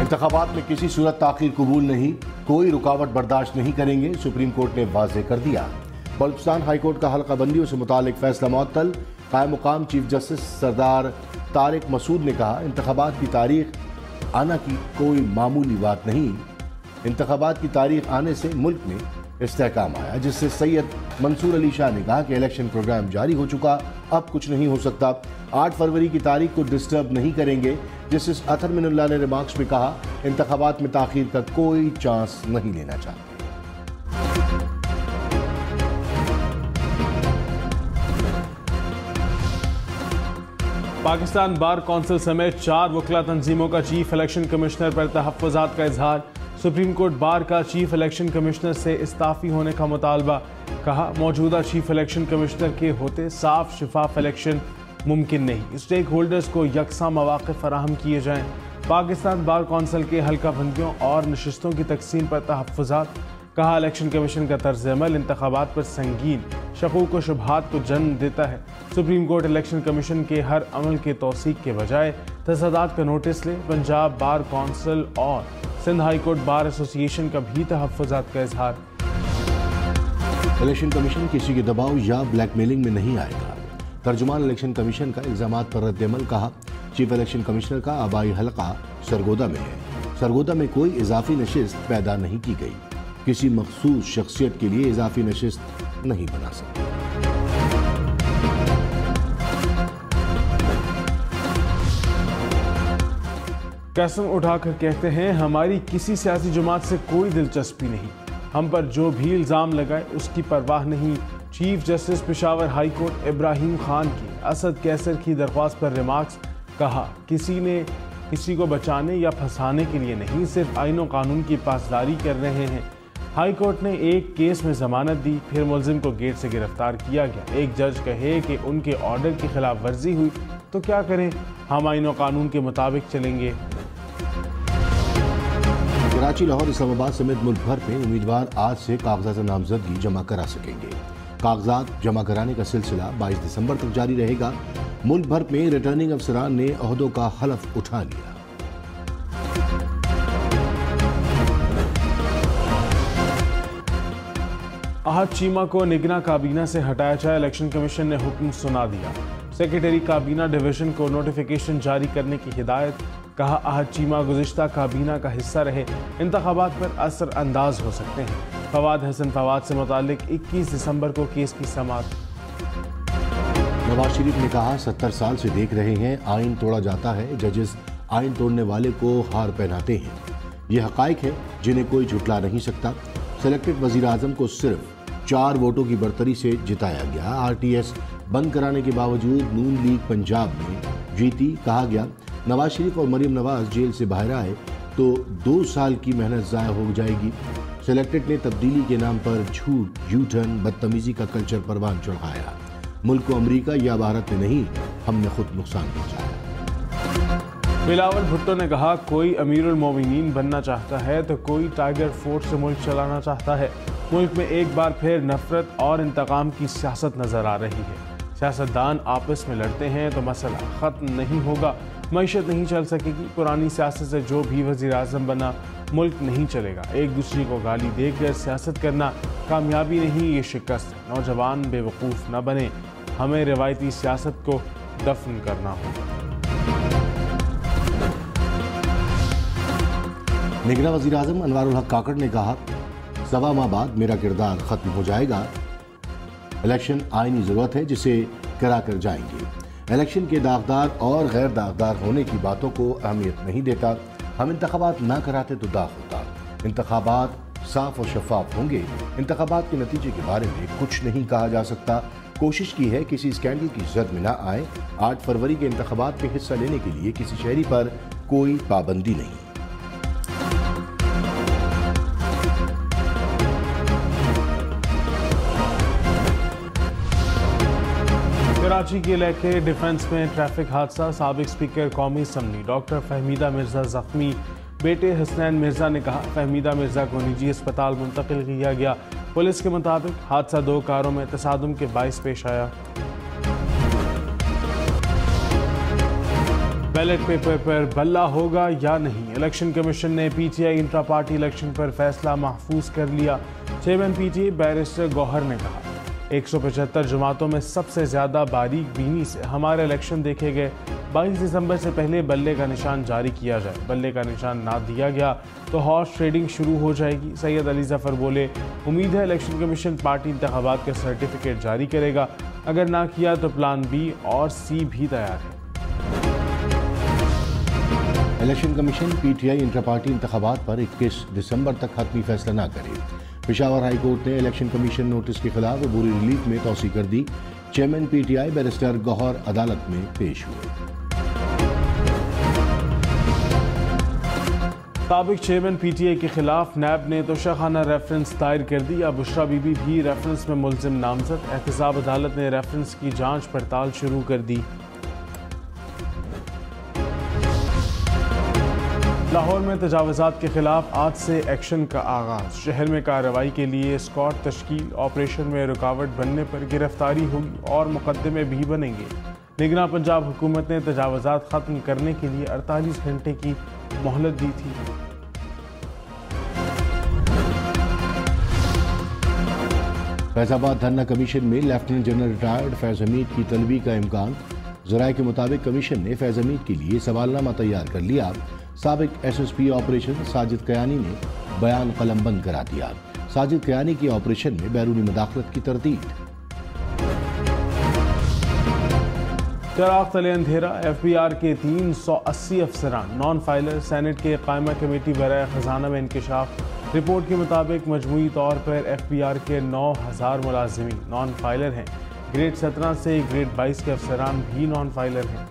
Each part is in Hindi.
इंतखाबात में किसी सूरत ताखीर कबूल नहीं, कोई रुकावट बर्दाश्त नहीं करेंगे, सुप्रीम कोर्ट ने वाज़ेह कर दिया। बलूचिस्तान हाई कोर्ट का हल्का बंदियों से मुतालिक फैसला मुअत्तल। कायम मुकाम चीफ जस्टिस सरदार तारिक मसूद ने कहा, इंतखाबात की तारीख आना की कोई मामूली बात नहीं। इंतखाबात की तारीख आने से मुल्क में इस्तेहकाम आया, जिससे सैयद मंसूर अली शाह ने कहा कि इलेक्शन प्रोग्राम जारी हो चुका, अब कुछ नहीं हो सकता। 8 फरवरी की तारीख को डिस्टर्ब नहीं करेंगे। जस्टिस अतर मिनुल्लाह ने रिमार्क्स में कहा, इंतखाबात में ताखीर का कोई चांस नहीं लेना चाहते। पाकिस्तान बार कौंसिल समेत 4 वकला तंजीमों का चीफ इलेक्शन कमिश्नर पर तहफ़्फ़ुज़ात का इजहार। सुप्रीम कोर्ट बार का चीफ इलेक्शन कमिश्नर से इस्ताफ़ी होने का मुतालबा। कहा, मौजूदा चीफ इलेक्शन कमिश्नर के होते साफ शिफाफ इलेक्शन मुमकिन नहीं। स्टेक होल्डर्स को यकसा मौक़े फराहम किए जाएँ। पाकिस्तान बार कौंसिल के हल्का बंदियों और नशिस्तों की तकसीम पर तहफ़्फ़ुज़ात। कहा, इलेक्शन कमीशन का तर्ज़ अमल इंतखाबात पर संगीन शकूक व शुबहात को जन्म देता है। सुप्रीम कोर्ट इलेक्शन कमीशन के हर अमल के तौसीक के बजाय तसादात का नोटिस ले। पंजाब बार कौंसिल और Sindh high court bar association का भी तहफ़्फ़ुज़ात का इजहार। इलेक्शन कमीशन किसी के दबाव या ब्लैकमेलिंग में नहीं आएगा। तर्जुमान इलेक्शन कमीशन का इल्ज़ामात पर रद्द-ए-अमल। कहा, चीफ इलेक्शन कमिश्नर का आबाई हलका सरगोदा में है। सरगोदा में कोई इजाफी नशिस्त पैदा नहीं की गई। किसी मखसूस शख्सियत के लिए इजाफी नशिस्त नहीं बना सकते। कसम उठाकर कहते हैं, हमारी किसी सियासी जमात से कोई दिलचस्पी नहीं। हम पर जो भी इल्ज़ाम लगाए उसकी परवाह नहीं। Chief justice Peshawar high court Ibrahim Khan की असद कैसर की दरख्वास्त पर रिमार्क्स। कहा, किसी ने किसी को बचाने या फंसाने के लिए नहीं, सिर्फ आईन और कानून की पासदारी कर रहे हैं। हाई कोर्ट ने एक केस में जमानत दी, फिर मुलजिम को गेट से गिरफ्तार किया गया। एक जज कहे कि उनके ऑर्डर की खिलाफ वर्जी हुई तो क्या करें, हम आईन और कानून के मुताबिक चलेंगे। कराची, लाहौर, इस्लामाबाद समेत मुल्क भर में उम्मीदवार आज से कागजात नामजदगी जमा करा सकेंगे। कागजात जमा कराने का सिलसिला 22 दिसंबर तक जारी रहेगा। मुल्क भर में रिटर्निंग अफसरान ने ओहदों का हलफ उठा लिया। आहद चीमा को निगरां काबीना से हटाया जाए, इलेक्शन कमीशन ने हुक्म सुना दिया। सेक्रेटरी काबीना डिवीजन को नोटिफिकेशन जारी करने की हिदायत। कहा, आहद चीमा गुज़िश्ता काबीना का हिस्सा रहे, इंतखाबात पर असर अंदाज हो सकते हैं। फवाद हसन फवाद से मुतालिक 21 दिसंबर को केस की समाअत। नवाज शरीफ ने कहा, 70 साल से देख रहे हैं आइन तोड़ा जाता है, जजेस आइन तोड़ने वाले को हार पहनाते हैं। ये हकाइक है जिन्हें कोई झुटला नहीं सकता। सेलेक्टेड वजीर आजम को सिर्फ 4 वोटों की बढ़तरी से जिताया गया। आरटीएस बंद कराने के बावजूद नून लीग पंजाब में जीती। कहा गया, नवाज शरीफ और मरीम नवाज जेल से बाहर आए तो 2 साल की मेहनत ज़ाया हो जाएगी। सेलेक्टेड ने तब्दीली के नाम पर झूठ, यूटर्न, बदतमीजी का कल्चर परवान चढ़ाया। मुल्क को अमरीका या भारत में नहीं, हमने खुद नुकसान पहुँचाया। बिलावल भुट्टो ने कहा, कोई अमीरुल मोमिनीन बनना चाहता है तो कोई टाइगर फोर्स से मुल्क चलाना चाहता है। मुल्क में एक बार फिर नफरत और इंतकाम की सियासत नजर आ रही है। सियासतदान आपस में लड़ते हैं तो मसला ख़त्म नहीं होगा, मईशत नहीं चल सकेगी। पुरानी सियासत से जो भी वज़ीर आज़म बना, मुल्क नहीं चलेगा। एक दूसरे को गाली देकर सियासत करना कामयाबी नहीं, ये शिकस्त है। नौजवान बेवकूफ़ न बने, हमें रिवायती सियासत को दफन करना होगा। निगरां वज़ीर आज़म अनवारुल हक काकड़ ने कहा, 1.25 माह बाद मेरा किरदार ख़त्म हो जाएगा। इलेक्शन आईनी ज़रूरत है जिसे करा कर जाएंगे। इलेक्शन के दागदार और गैर दागदार होने की बातों को अहमियत नहीं देता। हम इंतखाबात ना कराते तो दाग होता। इंतखाबात साफ और शफाफ होंगे। इंतखाबात के नतीजे के बारे में कुछ नहीं कहा जा सकता। कोशिश की है किसी स्कैंडल की जद में ना आए। 8 फरवरी के इंतखाबात में हिस्सा लेने के लिए किसी शहरी पर कोई पाबंदी नहीं। कराची के इलाके डिफेंस में ट्रैफिक हादसा, साबिक स्पीकर कौमी असम्बली डॉक्टर फहमीदा मिर्जा जख्मी। बेटे हसनैन मिर्जा ने कहा, फहमीदा मिर्जा को निजी अस्पताल मुंतकिल किया गया। पुलिस के मुताबिक हादसा 2 कारों में तसादुम के बाइस पेश आया। बैलेट पेपर पर बल्ला होगा या नहीं, इलेक्शन कमीशन ने पीटीआई इंट्रा पार्टी इलेक्शन पर फैसला महफूज कर लिया। चेयरमैन पीटीआई बैरिस्टर गौहर ने कहा, 175 जमातों में सबसे ज़्यादा बारीक बीनी से हमारे इलेक्शन देखे गए। 22 दिसंबर से पहले बल्ले का निशान जारी किया जाए। बल्ले का निशान ना दिया गया तो हॉर्स ट्रेडिंग शुरू हो जाएगी। सैयद अली जफर बोले, उम्मीद है इलेक्शन कमीशन पार्टी इंतखाबात का सर्टिफिकेट जारी करेगा। अगर ना किया तो प्लान बी और सी भी तैयार है। Election commission PTI intra party इंतखाबात पर 21 दिसंबर तक हतमी फैसला ना करे। पेशावर हाई कोर्ट ने इलेक्शन कमीशन नोटिस के खिलाफ अबूरी रिलीफ में तौसी कर दी। चेयरमैन पीटीआई बैरिस्टर गौहर अदालत में पेश हुए। साबिक चेयरमैन पीटीआई के खिलाफ नैब ने तोशाखाना रेफरेंस दायर कर दी। अब बुशरा बीबी भी रेफरेंस में मुल्जिम नामजद। एहतसाब अदालत ने रेफरेंस की जांच पड़ताल शुरू कर दी। लाहौर में तजावुज़ात के खिलाफ आज से एक्शन का आगाज। शहर में कार्रवाई के लिए स्क्वाड तश्कील। ऑपरेशन में रुकावट बनने पर गिरफ्तारी होगी और मुकदमे भी बनेंगे। निगरान पंजाब हुकूमत ने तजावुज़ात ख़त्म करने के लिए 48 घंटे की मोहलत दी थी। फैजाबाद धरना कमीशन में lieutenant general retired Faiz Hamid की तलबी का इम्कान। ज़राए के मुताबिक कमीशन ने फैज हमीद के लिए सवालनामा तैयार कर लिया। साबिक एसएसपी ऑपरेशन साजिद कयानी ने बयान कलमबंद करा दिया। साजिद कयानी की ऑपरेशन में बैरूनी मुदाखलत की तरदीद। चराग तले अंधेरा। एफबीआर के 380 अफसरान नॉन फाइलर। सेनेट के कायमा कमेटी बराए खजाना में इंकशाफ। रिपोर्ट के मुताबिक मजमूई तौर पर एफबीआर के 9000 मुलाजिमीन नॉन फाइलर हैं। ग्रेड 17 से ग्रेड 22 के अफसरान भी नॉन फाइलर हैं।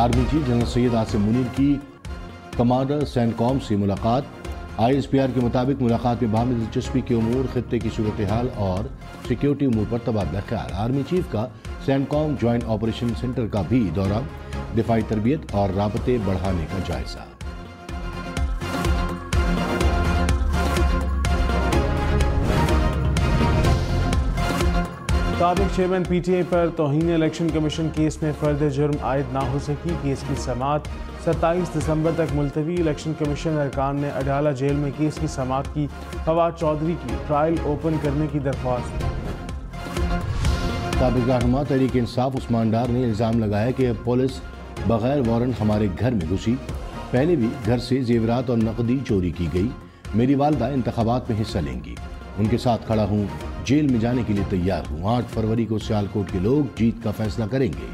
Army chief general Syed Asim Munir की कमांडर सेंटकॉम से मुलाकात। आईएसपीआर के मुताबिक मुलाकात में बाहमी दिलचस्पी के उमूर, खित्ते की सूरत हाल और सिक्योरिटी उमूर पर तबादला ख्याल। आर्मी चीफ का सेंटकॉम ज्वाइंट ऑपरेशन सेंटर का भी दौरा। दिफाई तरबियत और राबते बढ़ाने का जायजा। साबिक चेयरमैन पीटीआई पर तौहीन इलेक्शन कमीशन केस में फर्द जुर्म आयद ना हो सकी। केस की समाअत 27 दिसंबर तक मुलतवी। इलेक्शन कमीशन अरकान ने अडाला जेल में केस की समाअत की। फवाद चौधरी की ट्रायल ओपन करने की दरख्वास्त। साबिक रहनुमा तहरीक इंसाफ उस्मान डार ने इल्ज़ाम लगाया कि पुलिस बगैर वारंट हमारे घर में घुसी। पहले भी घर से जेवरात और नकदी चोरी की गई। मेरी वालदा इंतखाबात में हिस्सा लेंगी। उनके साथ खड़ा हूँ। जेल में जाने के लिए तैयार हूँ। 8 फरवरी को सियालकोट के लोग जीत का फैसला करेंगे।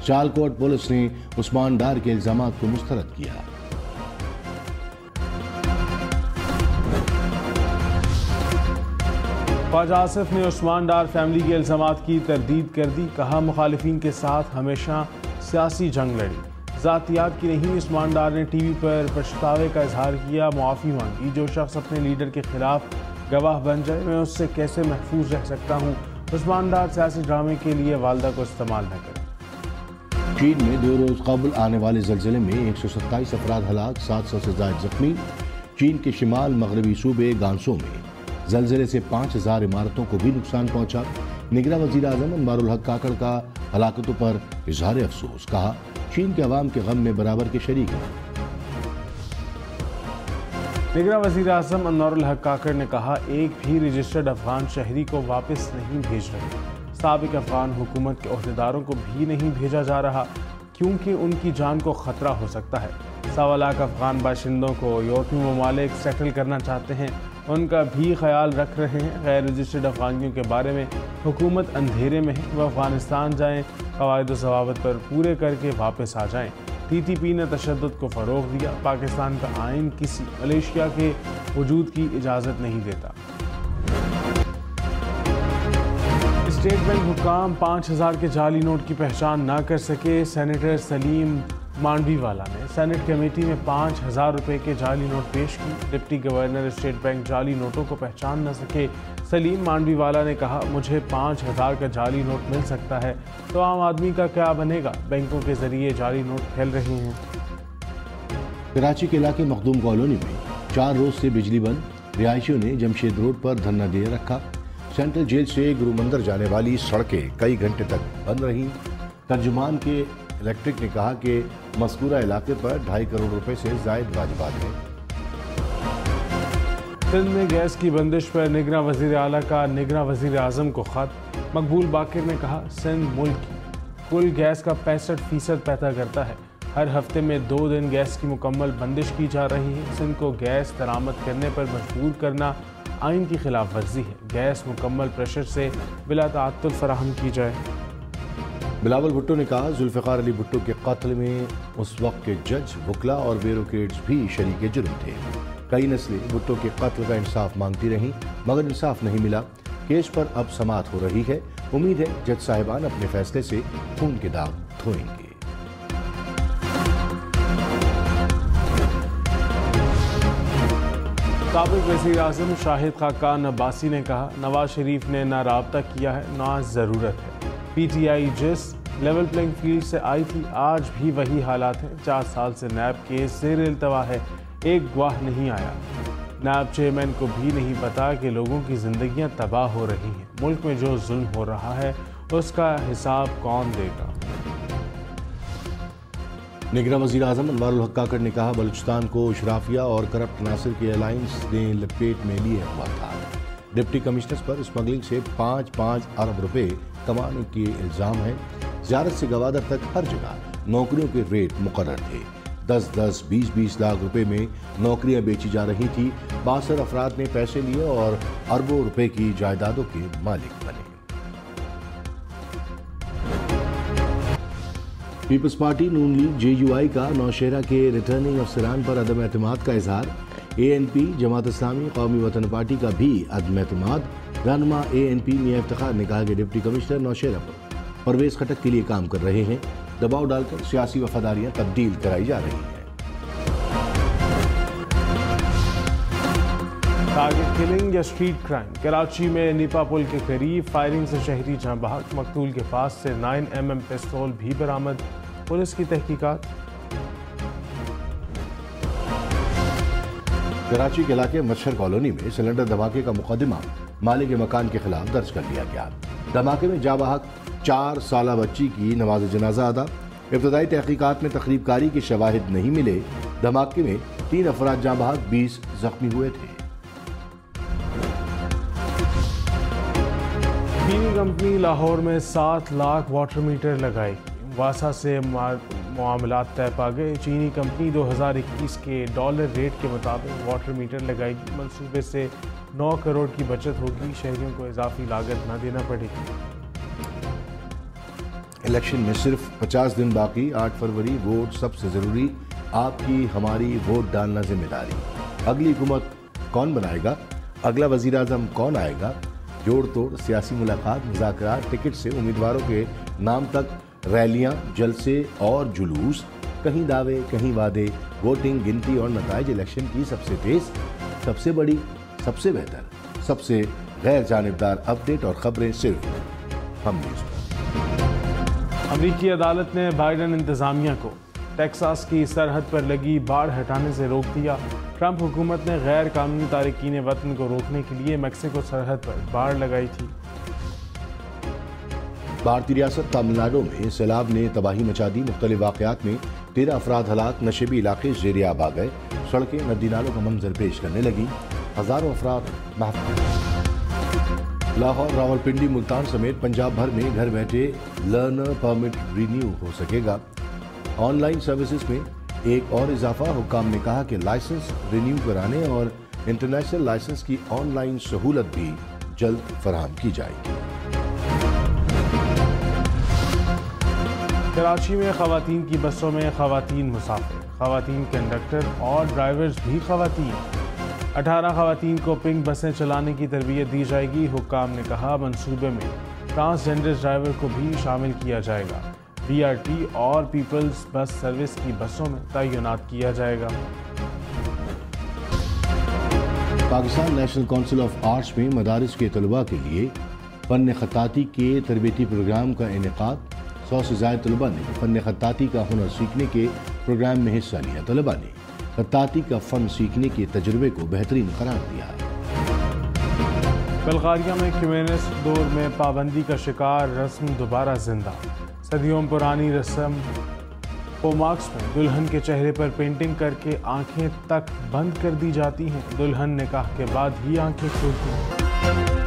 सियालकोट पुलिस ने उस्मान डार के इल्जामात को मुस्तरद किया। ख्वाजा आसिफ ने उस्मान डार फैमिली के इल्जामात की तरदीद कर दी। कहा, मुखालिफिन के साथ हमेशा सियासी जंग लड़ी, जातियात की नहीं। उस्मान डार ने टीवी पर पछतावे का इजहार किया, मुआफ़ी मांगी। जो शख्स अपने लीडर के खिलाफ गवाह बन जाए, मैं उससे कैसे महफूज रह सकता हूँ। उस्मान डार सियासी ड्रामे के लिए वालदा को इस्तेमाल न करें। चीन में 2 रोज कबल आने वाले जलजिले में 127 अफराद हलाक, 700 से ज़ायद जख्मी। चीन के शिमाल मगरबी सूबे गांसो में जलजिले से 5000 इमारतों को भी नुकसान पहुंचा। निगरान वज़ीर आज़म अनवारुल हक काकड़ का हलाकतों पर इजहार अफसोस। कहा, चीन के अवाम के गम में बराबर के शरीक हैं। निगरान वज़ीर आज़म अनवारुल हक काकड़ ने कहा, एक भी रजिस्टर्ड अफगान शहरी को वापस नहीं भेज रहे। साबिक अफगान हुकूमत के ओहदेदारों को भी नहीं भेजा जा रहा क्योंकि उनकी जान को ख़तरा हो सकता है। 1.25 लाख अफगान बाशिंदों को यूरोपीय ममालिक सेटल करना चाहते हैं, उनका भी ख्याल रख रहे हैं। गैर रजिस्टर्ड अफगानियों के बारे में हुकूमत अंधेरे में है। वह अफगानिस्तान जाएँ, क़वायद व ज़वाबित पर पूरे करके वापस आ जाएँ। TTP ने तशद्दुद को फ़रोग़ दिया। पाकिस्तान का आइन किसी मलेशिया के वजूद की इजाज़त नहीं देता। स्टेट बैंक हुकाम 5000 के जाली नोट की पहचान ना कर सके। सेनेटर सलीम मांडवीवाला ने सेनेट कमेटी में 5000 रुपये के जाली नोट पेश की। डिप्टी गवर्नर स्टेट बैंक जाली नोटों को पहचान न सके। सलीम मांडवीवाला ने कहा, मुझे 5000 का जाली नोट मिल सकता है तो आम आदमी का क्या बनेगा। बैंकों के जरिए जाली नोट फैल रहे हैं। कराची के इलाके मखदूम कॉलोनी में 4 रोज से बिजली बंद। रिहायशियों ने जमशेद रोड पर धरना दे रखा। सेंट्रल जेल से गुरु मंदिर जाने वाली सड़कें कई घंटे तक बंद रहीं। तर्जुमान के इलेक्ट्रिक ने कहा कि मज़कूरा इलाके पर 2.5 करोड़ रुपए से ज़ायद वाजिबात हैं। सिंध में गैस की बंदिश पर निगरां वज़ीर आला का निगरां वज़ीर आज़म को खत। मकबूल बाकिर ने कहा, सिंध मुल्क की कुल गैस का 65% पैदा करता है। हर हफ्ते में 2 दिन गैस की मुकम्मल बंदिश की जा रही है। सिंध को गैस दरामद करने पर मजबूर करना आइन की खिलाफ वर्जी है। गैस मुकम्मल प्रेशर से बिला ताअत्तुल फराहम की जाए। बिलावल भुट्टो ने कहा, जुल्फ़िकार अली भुट्टो के कत्ल में उस वक्त के जज, वकला और ब्यूरोक्रेट्स भी शरीक जुर्म थे। कई नस्लें भुट्टो के कत्ल का इंसाफ मांगती रहीं, मगर इंसाफ नहीं मिला। केस पर अब समाअत हो रही है। उम्मीद है जज साहिबान अपने फैसले से खून के दाग धोएंगे। साबिक वज़ीर आज़म शाहिद खाकान अब्बासी ने कहा, नवाज शरीफ ने ना राब्ता किया है ना ज़रूरत है। PTI जिस लेवल प्लेइंग फील्ड से आई थी, आज भी वही हालात हैं। 4 साल से नैब केस ज़ेर इल्तवा है, एक गवाह नहीं आया। नैब चेयरमैन को भी नहीं पता कि लोगों की ज़िंदगियां तबाह हो रही हैं। मुल्क में जो जुल्म हो रहा है उसका हिसाब कौन देगा। निगरां वज़ीर आज़म अनवारुल हक काकड़ ने कहा, बलूचिस्तान को अशराफिया और करप्ट नासिर की अलायंस ने लपेट में लिए हुआ था। डिप्टी कमिश्नर्स पर स्मगलिंग से 5-5 अरब रुपए कमाने के इल्ज़ाम है। ज़ियारत से गवादर तक हर जगह नौकरियों के रेट मुकर्रर थे। 10-10, 20-20 लाख रुपए में नौकरियां बेची जा रही थी। 62 अफराद ने पैसे लिए और अरबों रुपए की जायदादों के मालिक बने। पीपल्स पार्टी नून लीग JUI का नौशहरा के रिटर्निंग अफसरान पर अदम एतमाद का इजहार। ANP जमात इस्लामी कौमी वतन पार्टी का भी अदम एतमाद। रहनुमा ANP मियां इफ्तिखार ने कहा कि डिप्टी कमिश्नर नौशहरा पर परवेज खटक के लिए काम कर रहे हैं। दबाव डालकर सियासी वफादारियां तब्दील कराई जा रही हैं। टारगेट किलिंग या स्ट्रीट क्राइम। कराची में नीपा पुल के करीब फायरिंग से शहरी जहां बहक। मकतूल के पास से 9mm पिस्तौल भी बरामद। पुलिस की तहकीकात। कराची के इलाके मच्छर कॉलोनी में सिलेंडर धमाके का मुकदमा मालिक मकान के खिलाफ दर्ज कर लिया गया। धमाके में जाबहक 4 साला बच्ची की नमाज जनाजा अदा। इब्तदाई तहकीकात में तकरीबकारी के शवाहिद नहीं मिले। धमाके में 3 अफराद जाँ बहक, 20 जख्मी हुए थे। चीनी कंपनी लाहौर में 7 लाख वाटर मीटर लगाएगी। वासा से मामलात तय पा गए। चीनी कंपनी 2021 के डॉलर रेट के मुताबिक वाटर मीटर लगाएगी। मंसूबे से 9 करोड़ की बचत होगी। शहरियों को इजाफी लागत न देना पड़ेगी। इलेक्शन में सिर्फ 50 दिन बाकी। 8 फरवरी वोट सबसे जरूरी। आपकी हमारी वोट डालना जिम्मेदारी। अगली हुकूमत कौन बनाएगा, अगला वजीर आजम कौन आएगा, जोड़ तोड़ सियासी मुलाकात, मुज़ाकरात, टिकट से उम्मीदवारों के नाम तक रैलियां, जलसे और जुलूस, कहीं दावे कहीं वादे, वोटिंग, गिनती और नताइज इलेक्शन की सबसे तेज, सबसे बड़ी, सबसे बेहतर, सबसे गैर जानिबदार अपडेट और खबरें सिर्फ हम न्यूज़ पर। अमरीकी अदालत ने बाइडन इंतजामिया को टेक्सास की सरहद पर लगी बाढ़ हटाने से रोक दिया। ट्रंप हुकूमत ने गैर कानूनी तारकीन वतन को रोकने के लिए मैक्सिको सरहद पर बाढ़ लगाई थी। भारतीय रियासत तमिलनाडु में सैलाब ने तबाही मचा दी। मुख्तलिफ वाक़यात में 13 अफराद हलाक। नशेबी इलाके ज़ेर आब आ गए। सड़कें नदी नालों का मंजर पेश करने लगी। हज़ारों अफराद महफूज। लाहौर, रावलपिंडी, मुल्तान समेत पंजाब भर में घर बैठे लर्नर परमिट रिन्यू हो सकेगा। ऑनलाइन सर्विसेज में एक और इजाफा। हुक्काम ने कहा कि लाइसेंस रिन्यू कराने और इंटरनेशनल लाइसेंस की ऑनलाइन सहूलत भी जल्द फराहम की जाएगी। कराची में खवातीन की बसों में खवातीन मुसाफिर, खवातीन कंडक्टर और ड्राइवर्स भी खवातीन। 18 खवातीन को पिंक बसें चलाने की तरबियत दी जाएगी। हुक्काम ने कहा, मंसूबे में ट्रांसजेंडर ड्राइवर को भी शामिल किया जाएगा। BRT और पीपल्स बस सर्विस की बसों में तैनात किया जाएगा। Pakistan national council of arts में मदारिस के तलबा के लिए फ़न ख़त्ताती के तरबियती प्रोग्राम का इनेकाद। 100 से ज़ायद तलबा ने फ़न ख़त्ताती का हुनर सीखने के प्रोग्राम में हिस्सा लिया। तलबा ने खत्ताती का फ़न सीखने के तजुर्बे को बेहतरीन करार दिया। बल्गारिया में कम्युनिस्ट दौर में पाबंदी का शिकार रस्म दोबारा जिंदा। सदियों पुरानी रस्म पोमाक्स में दुल्हन के चेहरे पर पेंटिंग करके आंखें तक बंद कर दी जाती हैं। दुल्हन निकाह के बाद ही आंखें खुलती हैं।